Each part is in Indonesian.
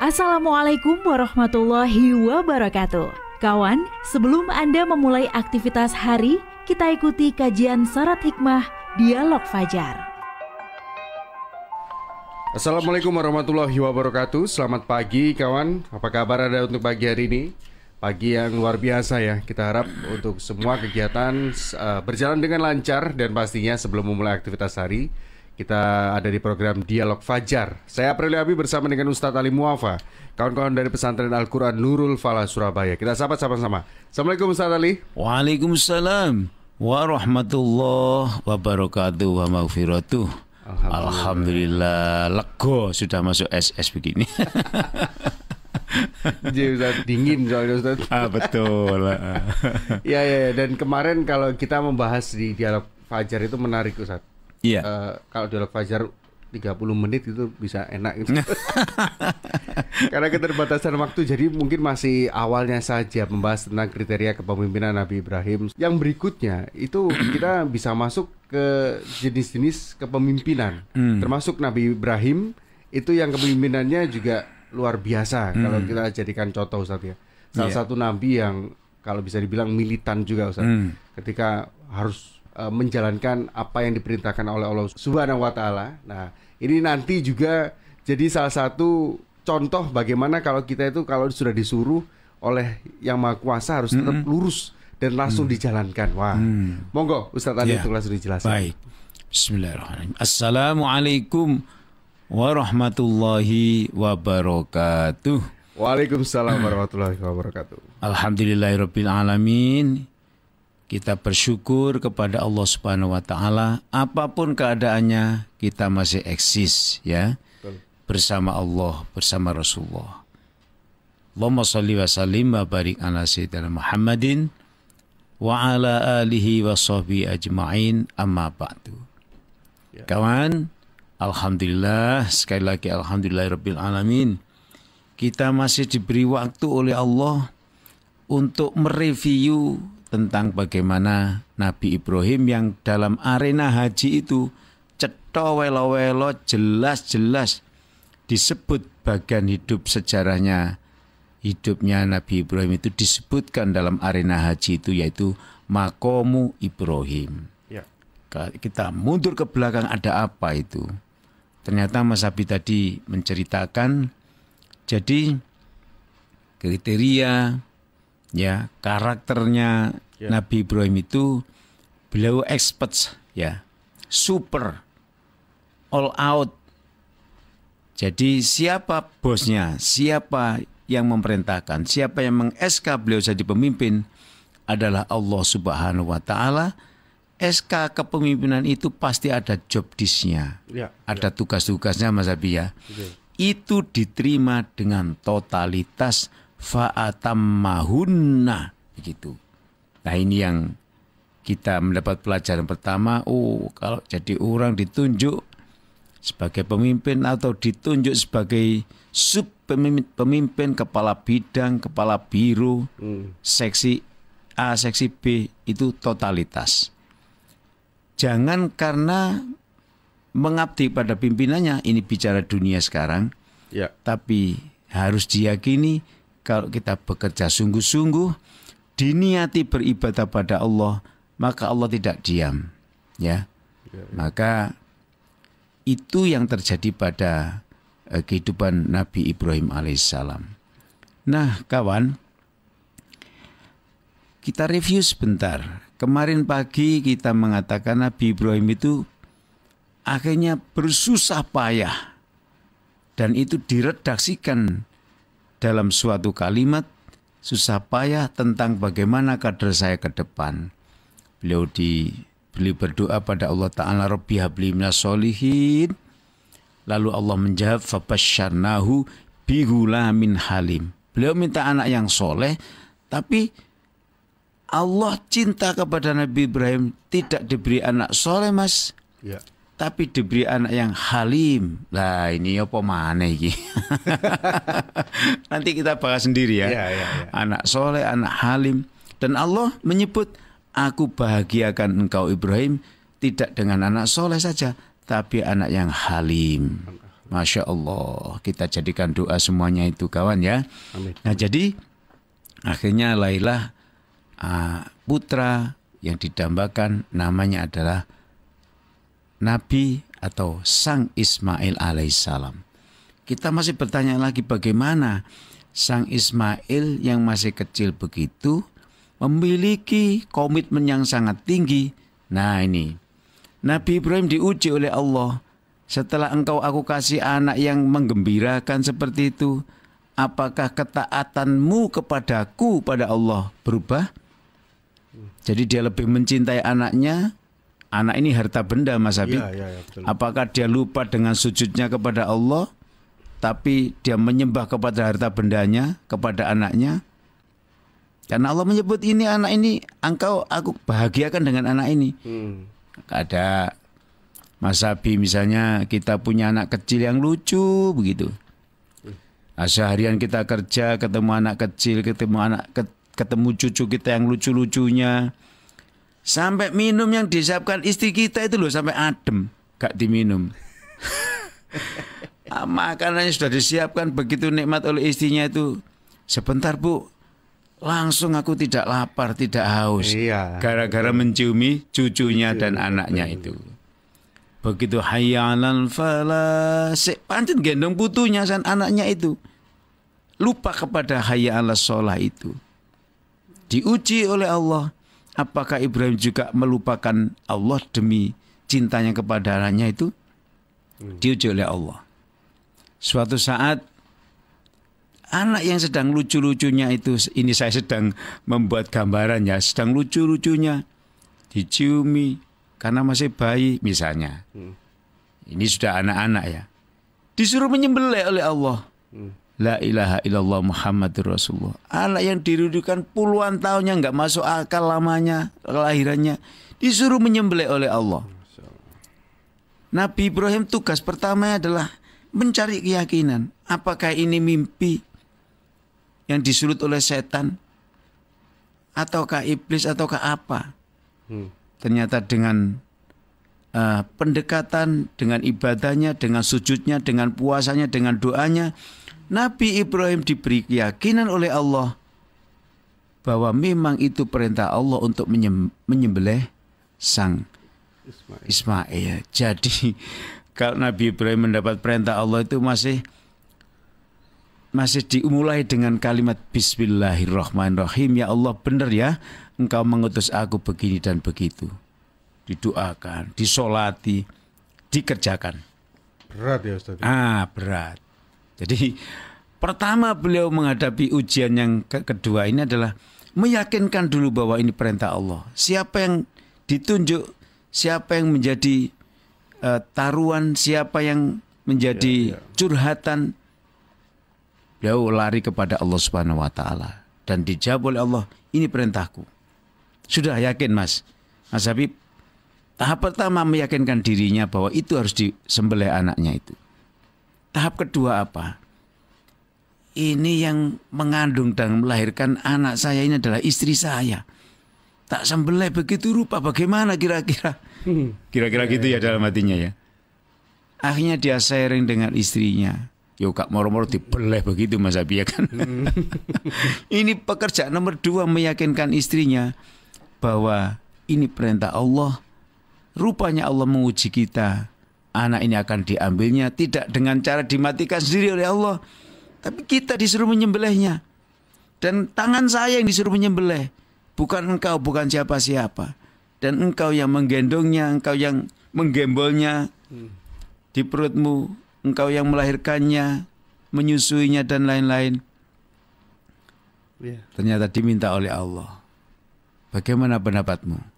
Assalamualaikum warahmatullahi wabarakatuh. Kawan, sebelum Anda memulai aktivitas hari, kita ikuti kajian Syarat Hikmah Dialog Fajar. Assalamualaikum warahmatullahi wabarakatuh. Selamat pagi kawan. Apa kabar Anda untuk pagi hari ini? Pagi yang luar biasa ya. Kita harap untuk semua kegiatan berjalan dengan lancar. Dan pastinya sebelum memulai aktivitas hari, kita ada di program Dialog Fajar. Saya April Abi bersama dengan Ustadz Ali Muafa, kawan-kawan dari Pesantren Al-Quran Nurul Falah Surabaya. Kita sapa sama-sama. Assalamualaikum Ustadz Ali. Waalaikumsalam warahmatullahi wabarakatuh wa maghfiratuh. Alhamdulillah lego sudah masuk SS begini. Jadi Ustadz dingin soalnya Ustadz. Betul. Ya. Dan kemarin kalau kita membahas di Dialog Fajar itu menarik Ustadz. Iya. Kalau Dialog Fajar 30 menit itu bisa enak gitu. Karena keterbatasan waktu, jadi mungkin masih awalnya saja membahas tentang kriteria kepemimpinan Nabi Ibrahim. Yang berikutnya itu kita bisa masuk ke jenis-jenis kepemimpinan. Termasuk Nabi Ibrahim itu yang kepemimpinannya juga luar biasa. Kalau kita jadikan contoh Ustaz ya. Salah satu Nabi yang kalau bisa dibilang militan juga Ustaz. Ketika harus menjalankan apa yang diperintahkan oleh Allah Subhanahu wa Ta'ala. Nah, ini nanti juga jadi salah satu contoh bagaimana kalau kita itu kalau sudah disuruh oleh Yang Maha Kuasa harus tetap lurus dan langsung dijalankan. Wah, monggo Ustaz tadi itu langsung dijelaskan. Baik. Bismillahirrahmanirrahim. Assalamualaikum warahmatullahi wabarakatuh. Waalaikumsalam warahmatullahi wabarakatuh. Alhamdulillahirabbil alamin. Kita bersyukur kepada Allah Subhanahu wa Ta'ala, apapun keadaannya kita masih eksis ya. Bersama Allah, bersama Rasulullah. Allahumma shalli wa sallim wa barik ala sayyidina Muhammadin wa ala alihi wa sahbihi ajma'in, amma ba'du. Kawan, alhamdulillah, sekali lagi alhamdulillahirabbil alamin. Kita masih diberi waktu oleh Allah untuk mereview tentang bagaimana Nabi Ibrahim yang dalam arena haji itu cetha welo-welo jelas-jelas disebut bagian hidup sejarahnya. Hidupnya Nabi Ibrahim itu disebutkan dalam arena haji itu, yaitu Maqamu Ibrahim. Kita mundur ke belakang, ada apa itu? Ternyata Mas Abi tadi menceritakan, jadi kriteria ya karakternya Nabi Ibrahim itu beliau expert ya, super, all out. Jadi siapa bosnya, siapa yang memerintahkan, siapa yang meng-SK beliau jadi pemimpin adalah Allah Subhanahu wa Ta'ala. SK kepemimpinan itu pasti ada job disk-nya, ada tugas-tugasnya Mas Abi ya. Itu diterima dengan totalitas fa'atammahunna begitu. Nah ini yang kita mendapat pelajaran pertama. Kalau jadi orang ditunjuk sebagai pemimpin atau ditunjuk sebagai sub pemimpin, kepala bidang, kepala biro, seksi A, seksi B, itu totalitas. Jangan karena mengabdi pada pimpinannya, ini bicara dunia sekarang, tapi harus diyakini kalau kita bekerja sungguh-sungguh, diniati beribadah pada Allah, maka Allah tidak diam. Ya. Maka itu yang terjadi pada kehidupan Nabi Ibrahim alaihissalam. Nah, kawan, kita review sebentar. Kemarin pagi kita mengatakan Nabi Ibrahim itu akhirnya bersusah payah. Dan itu diredaksikan dalam suatu kalimat, susah payah tentang bagaimana kader saya ke depan. Beliau berdoa pada Allah Ta'ala, Rabbi habli minas sholihin. Lalu Allah menjawab, fabasyarnahu bihulamin halim. Beliau minta anak yang soleh, tapi Allah cinta kepada Nabi Ibrahim tidak diberi anak soleh Mas. Tapi diberi anak yang halim. Lah ini apa mana ini? Nanti kita bahas sendiri ya. Anak soleh, anak halim. Dan Allah menyebut, aku bahagiakan engkau Ibrahim tidak dengan anak soleh saja, tapi anak yang halim. Masya Allah, kita jadikan doa semuanya itu kawan ya. Amin. Nah jadi akhirnya lahirlah putra yang didambakan, namanya adalah Nabi atau Sang Ismail alaihissalam. Kita masih bertanya lagi bagaimana Sang Ismail yang masih kecil begitu memiliki komitmen yang sangat tinggi. Nah ini Nabi Ibrahim diuji oleh Allah. Setelah engkau aku kasih anak yang menggembirakan seperti itu, apakah ketaatanmu kepadaku pada Allah berubah? Jadi dia lebih mencintai anaknya. Anak ini harta benda Mas Habib. Ya, betul. Apakah dia lupa dengan sujudnya kepada Allah, tapi dia menyembah kepada harta bendanya, kepada anaknya? Karena Allah menyebut ini anak ini, aku bahagiakan dengan anak ini. Ada Mas Habib misalnya, kita punya anak kecil yang lucu begitu. Nah, seharian kita kerja, ketemu anak kecil, ketemu cucu kita yang lucu-lucunya. Sampai minum yang disiapkan istri kita itu loh sampai adem, gak diminum. Makanannya sudah disiapkan begitu nikmat oleh istrinya itu. Sebentar Bu, langsung aku tidak lapar, tidak haus. Iya. Gara-gara menciumi cucunya dan anaknya itu. Begitu hayya 'alal falah, pancen gendong putunya dan anaknya itu. Lupa kepada hayya 'alas shalah itu. Diuji oleh Allah. Apakah Ibrahim juga melupakan Allah demi cintanya kepada anaknya itu? Diuji oleh Allah. Suatu saat anak yang sedang lucu-lucunya itu, ini saya sedang membuat gambaran ya, sedang lucu-lucunya diciumi karena masih bayi misalnya. Ini sudah anak-anak ya. Disuruh menyembelih oleh Allah. La ilaha illallah Muhammadur Rasulullah. Anak yang dirudukan puluhan tahunnya nggak masuk akal lamanya kelahirannya, disuruh menyembelih oleh Allah. Nabi Ibrahim tugas pertamanya adalah mencari keyakinan. Apakah ini mimpi yang disulut oleh setan, ataukah iblis, ataukah apa? Ternyata dengan pendekatan, dengan ibadahnya, dengan sujudnya, dengan puasanya, dengan doanya, Nabi Ibrahim diberi keyakinan oleh Allah bahwa memang itu perintah Allah untuk menyembelih Sang Ismail. Jadi kalau Nabi Ibrahim mendapat perintah Allah itu masih dimulai dengan kalimat Bismillahirrahmanirrahim. Ya Allah, benar ya, Engkau mengutus aku begini dan begitu. Didoakan, disolati, dikerjakan. Berat ya Ustaz. Berat. Jadi pertama beliau menghadapi ujian yang kedua ini adalah meyakinkan dulu bahwa ini perintah Allah. Siapa yang ditunjuk, siapa yang menjadi taruhan, siapa yang menjadi curhatan, beliau lari kepada Allah Subhanahu wa taala dan dijawab oleh Allah, ini perintahku. Sudah yakin Mas Habib? Tahap pertama meyakinkan dirinya bahwa itu harus disembelih anaknya itu. Tahap kedua apa? Ini yang mengandung dan melahirkan anak saya ini adalah istri saya. Tak sembelih begitu rupa, bagaimana kira-kira? Kira-kira gitu ya dalam hatinya ya. Akhirnya dia sharing dengan istrinya. Yo kak moro-moro dibeleh begitu Mas Abi ya kan. Ini pekerjaan nomor 2, meyakinkan istrinya bahwa ini perintah Allah. Rupanya Allah menguji kita. Anak ini akan diambilnya tidak dengan cara dimatikan sendiri oleh Allah, tapi kita disuruh menyembelihnya. Dan tangan saya yang disuruh menyembelih, bukan engkau, bukan siapa-siapa. Dan engkau yang menggendongnya, engkau yang menggembolnya di perutmu, engkau yang melahirkannya, menyusuinya dan lain-lain. Ternyata diminta oleh Allah. Bagaimana pendapatmu?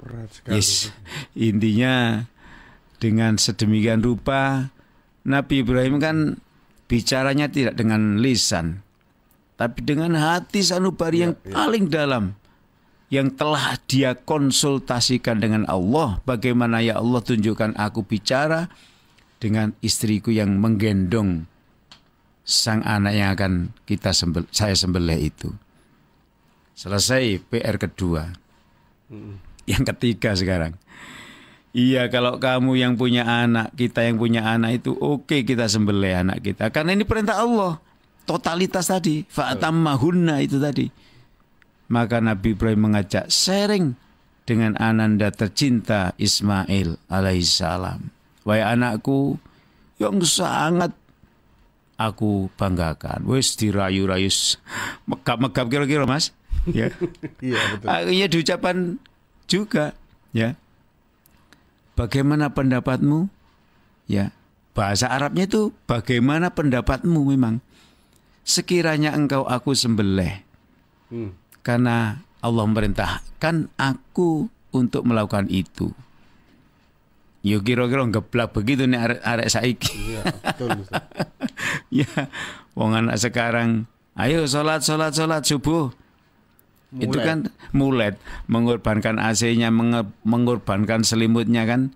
Berat sekali. Yes. Intinya dengan sedemikian rupa Nabi Ibrahim kan bicaranya tidak dengan lisan, tapi dengan hati sanubari yang paling dalam, yang telah dia konsultasikan dengan Allah. Bagaimana ya Allah, tunjukkan aku bicara dengan istriku yang menggendong sang anak yang akan saya sembelih itu. Selesai PR kedua. Yang ketiga sekarang. Iya, kalau kamu yang punya anak, kita yang punya anak itu oke, kita sembelih anak kita. Karena ini perintah Allah. Totalitas tadi. Fa'atammahunna itu tadi. Maka Nabi Ibrahim mengajak sharing dengan ananda tercinta Ismail alaihissalam. Wahai anakku yang sangat aku banggakan. Wes dirayu-rayu megap-megap kira-kira Mas. Ya. Iya betul. Akhirnya diucapkan juga, ya. Bagaimana pendapatmu? Ya, bahasa Arabnya itu bagaimana pendapatmu memang. Sekiranya engkau aku sembelih. Karena Allah memerintahkan aku untuk melakukan itu. Yo kira-kira ngeblak begitu nih arek saiki. Iya, betul. Ya, wong anak sekarang, ayo sholat subuh. Mulet. Itu kan mulet, mengorbankan AC-nya, mengorbankan selimutnya kan.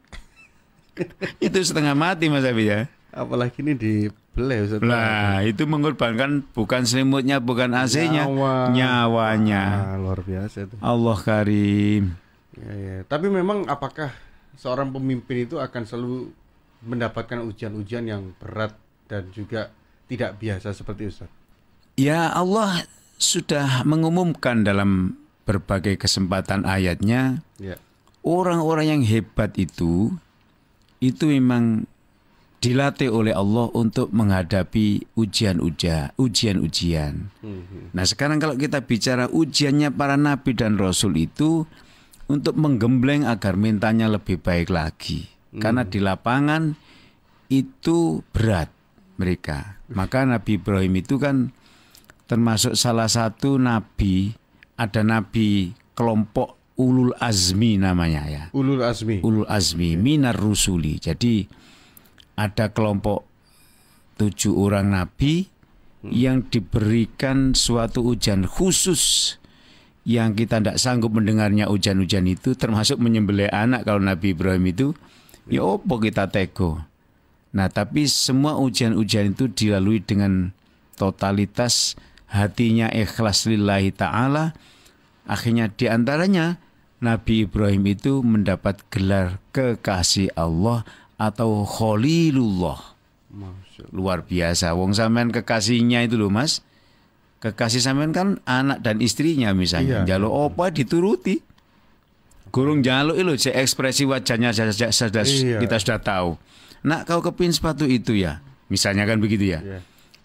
Itu setengah mati Mas Abi ya. Apalagi ini dibeleh Ustaz. Lah, itu mengorbankan bukan selimutnya, bukan AC-nya, nyawanya. Luar biasa itu. Allah Karim. Ya. Tapi memang apakah seorang pemimpin itu akan selalu mendapatkan ujian-ujian yang berat dan juga tidak biasa seperti Ustaz? Ya, Allah sudah mengumumkan dalam berbagai kesempatan ayatnya, orang-orang yang hebat itu memang dilatih oleh Allah untuk menghadapi ujian-ujian. Nah sekarang kalau kita bicara ujiannya para nabi dan rasul itu untuk menggembleng agar mintanya lebih baik lagi. Karena di lapangan itu berat mereka. Maka Nabi Ibrahim itu kan termasuk salah satu nabi, ada nabi kelompok ulul azmi namanya ya. Ulul azmi. Ulul azmi minar rusuli. Jadi ada kelompok 7 orang nabi yang diberikan suatu ujian khusus yang kita tidak sanggup mendengarnya ujian-ujian itu, termasuk menyembelih anak. Kalau Nabi Ibrahim itu ya opo kita tego. Nah tapi semua ujian-ujian itu dilalui dengan totalitas, hatinya ikhlas lillahi ta'ala. Akhirnya diantaranya Nabi Ibrahim itu mendapat gelar kekasih Allah atau Khalilullah. Luar biasa. Wong sampean kekasihnya itu loh Mas. Kekasih sampean kan anak dan istrinya misalnya. Iya. Jaluk apa dituruti. Gurung jaluk itu ekspresi wajahnya saja kita sudah tahu. Nak kau kepin sepatu itu ya. Misalnya kan begitu ya.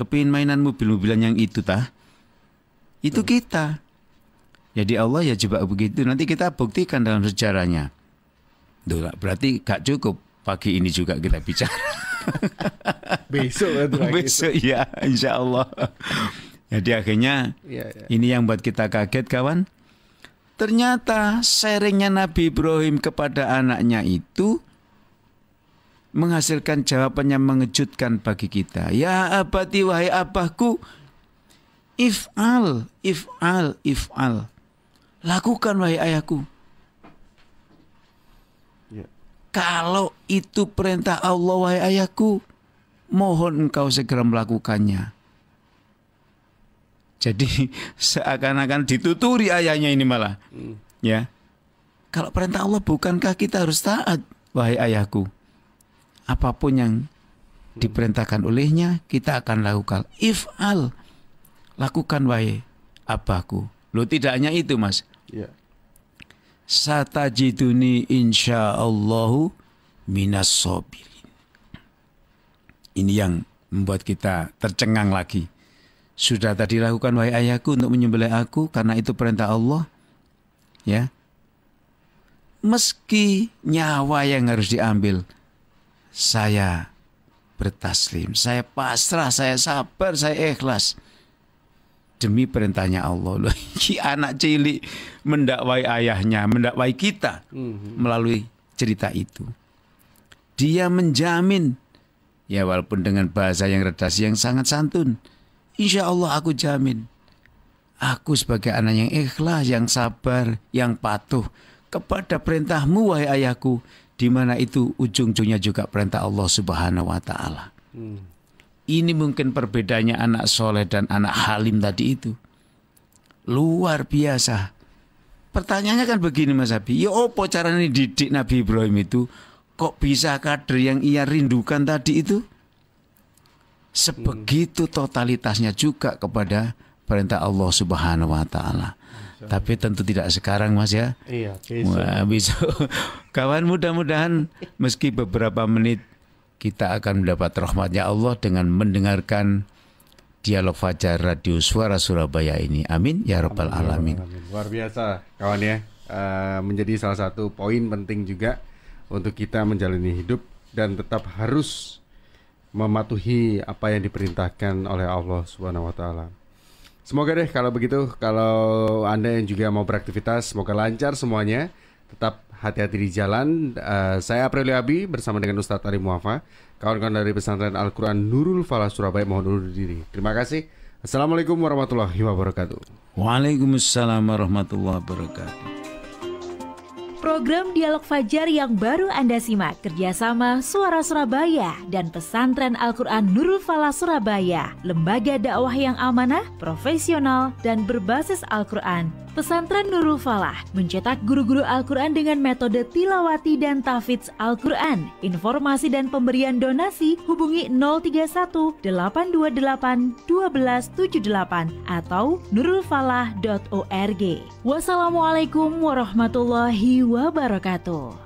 Kepin mainan mobil-mobilan yang itu tah. Itu kita. Jadi Allah ya coba begitu. Nanti kita buktikan dalam sejarahnya. Duh, berarti gak cukup pagi ini juga kita bicara. Besok ya, insya Allah. Jadi akhirnya ini yang buat kita kaget kawan. Ternyata sharingnya Nabi Ibrahim kepada anaknya itu menghasilkan jawaban yang mengejutkan bagi kita. Ya abati wahai abahku, if'al. Lakukan wahai ayahku. Kalau itu perintah Allah wahai ayahku, mohon engkau segera melakukannya. Jadi seakan-akan dituturi ayahnya ini malah. Ya. Kalau perintah Allah bukankah kita harus taat wahai ayahku? Apapun yang diperintahkan olehnya kita akan lakukan. If'al. Lakukan wahai abahku. Loh tidak hanya itu Mas. Satajiduni insyaallahu minas sabirin. Ini yang membuat kita tercengang lagi. Sudah tadi lakukan wahai ayahku untuk menyembelih aku karena itu perintah Allah. Ya. Meski nyawa yang harus diambil, saya bertaslim, saya pasrah, saya sabar, saya ikhlas. Demi perintahnya Allah. Loh, anak cilik mendakwai ayahnya, mendakwai kita melalui cerita itu. Dia menjamin, ya walaupun dengan bahasa yang redasi yang sangat santun, insya Allah aku jamin, aku sebagai anak yang ikhlas, yang sabar, yang patuh kepada perintahmu wahai ayahku, di mana itu ujung-ujungnya juga perintah Allah Subhanahu wa taala. Ini mungkin perbedaannya anak soleh dan anak halim tadi itu. Luar biasa. pertanyaannya kan begini Mas Abi, ya apa caranya didik Nabi Ibrahim itu kok bisa kader yang ia rindukan tadi itu? Sebegitu totalitasnya juga kepada perintah Allah Subhanahu wa taala. Tapi tentu tidak sekarang Mas ya. Iya, besok. Wah, besok. Kawan, mudah-mudahan meski beberapa menit kita akan mendapat rahmatnya Allah dengan mendengarkan Dialog Fajar Radio Suara Surabaya ini. Amin ya rabbal alamin. Luar biasa kawan ya. Menjadi salah satu poin penting juga untuk kita menjalani hidup dan tetap harus mematuhi apa yang diperintahkan oleh Allah Subhanahu wa taala. Semoga deh kalau begitu, kalau Anda yang juga mau beraktivitas, semoga lancar semuanya. Tetap hati-hati di jalan. Saya Aprilio Abi bersama dengan Ustadz Ari Muafa, kawan-kawan dari Pesantren Al-Quran Nurul Falah Surabaya, mohon undur diri. Terima kasih. Assalamualaikum warahmatullahi wabarakatuh. Waalaikumsalam warahmatullahi wabarakatuh. Program Dialog Fajar yang baru Anda simak kerjasama Suara Surabaya dan Pesantren Al-Quran Nurul Falah Surabaya, lembaga dakwah yang amanah, profesional, dan berbasis Al-Quran. Pesantren Nurul Falah mencetak guru-guru Al-Quran dengan metode tilawati dan tahfidz Al-Quran. Informasi dan pemberian donasi hubungi 031 828 1278 atau nurulfalah.org. Wassalamualaikum warahmatullahi wabarakatuh.